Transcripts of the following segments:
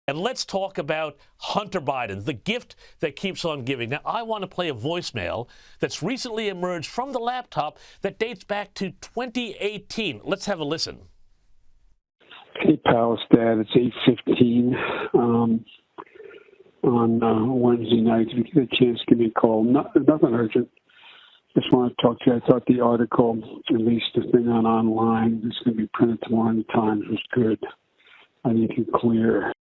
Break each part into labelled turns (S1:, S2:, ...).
S1: And let's talk about Hunter Biden, the gift that keeps on giving. Now, I want to play a voicemail that's recently emerged from the laptop that dates back to 2018. Let's have a listen.
S2: Hey, pal, it's Dad. It's 8:15 on Wednesday night. If you get a chance, give me a call. Nothing urgent. Just want to talk to you. I thought the article, at least the thing online, that's going to be printed tomorrow in the Times, was good. I think it's clear.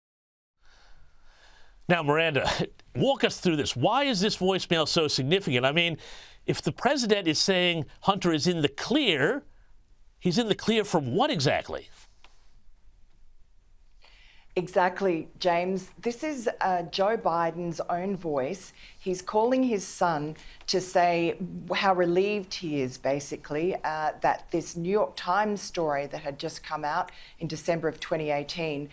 S1: Now, Miranda, walk us through this. Why is this voicemail so significant? I mean, if the president is saying Hunter is in the clear, he's in the clear from what exactly?
S3: Exactly, James. This is Joe Biden's own voice. He's calling his son to say how relieved he is, basically, that this New York Times story that had just come out in December of 2018,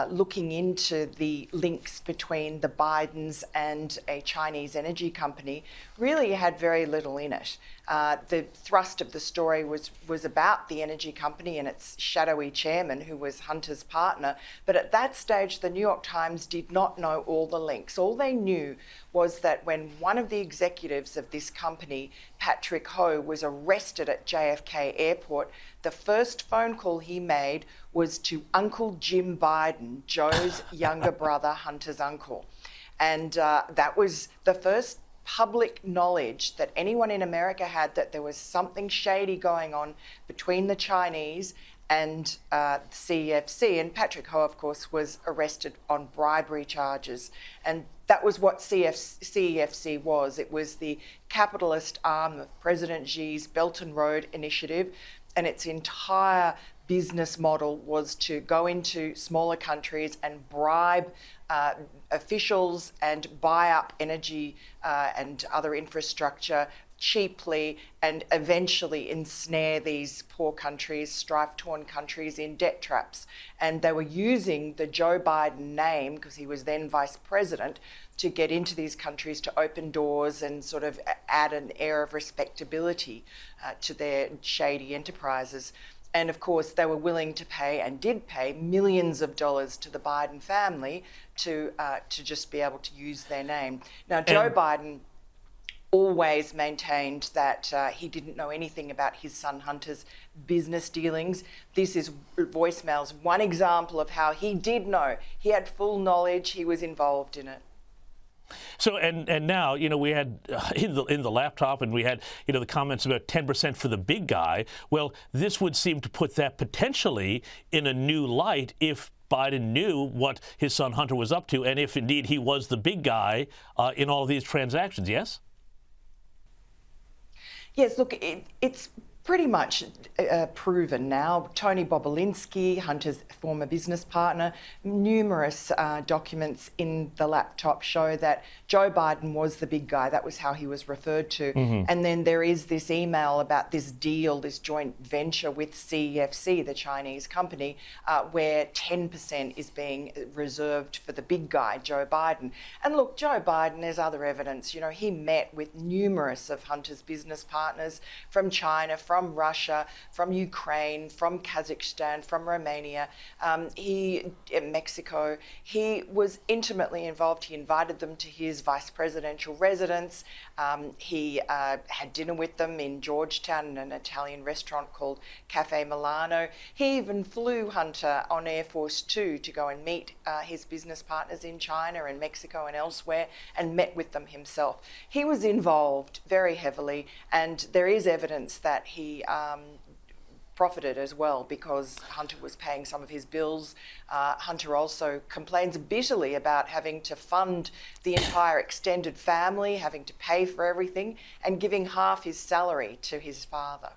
S3: looking into the links between the Bidens and a Chinese energy company, really had very little in it. The thrust of the story was about the energy company and its shadowy chairman, who was Hunter's partner. But at that stage, the New York Times did not know all the links. All they knew was that when one of the executives of this company, Patrick Ho, was arrested at JFK Airport, the first phone call he made was to Uncle Jim Biden, Joe's younger brother, Hunter's uncle. And that was the first public knowledge that anyone in America had that there was something shady going on between the Chinese and CEFC. And Patrick Ho, of course, was arrested on bribery charges. And that was what CEFC was. It was the capitalist arm of President Xi's Belt and Road Initiative, and its entire business model was to go into smaller countries and bribe officials and buy up energy and other infrastructure cheaply, and eventually ensnare these poor countries, strife-torn countries, in debt traps. And they were using the Joe Biden name, because he was then vice president, to get into these countries, to open doors and sort of add an air of respectability to their shady enterprises. And of course, they were willing to pay, and did pay, millions of dollars to the Biden family to just be able to use their name. Now, Joe Biden always maintained that he didn't know anything about his son Hunter's business dealings. This is voicemail's one example of how he did know. He had full knowledge. He was involved in it.
S1: So and now, you know, we had in the laptop, and we had, you know, the comments about 10% for the big guy. Well, this would seem to put that potentially in a new light if Biden knew what his son Hunter was up to, and if indeed he was the big guy in all of these transactions. Yes.
S3: Yes, look, it's pretty much proven now. Tony Bobulinski, Hunter's former business partner, numerous documents in the laptop show that Joe Biden was the big guy. That was how he was referred to. Mm-hmm. And then there is this email about this deal, this joint venture with CEFC, the Chinese company, where 10% is being reserved for the big guy, Joe Biden. And look, Joe Biden, there's other evidence. You know, he met with numerous of Hunter's business partners from China, from Russia, from Ukraine, from Kazakhstan, from Romania, Mexico. He was intimately involved. He invited them to his vice presidential residence. He had dinner with them in Georgetown in an Italian restaurant called Cafe Milano. He even flew Hunter on Air Force Two to go and meet his business partners in China and Mexico and elsewhere, and met with them himself. He was involved very heavily, and there is evidence that he profited as well, because Hunter was paying some of his bills. Hunter also complains bitterly about having to fund the entire extended family, having to pay for everything, and giving half his salary to his father.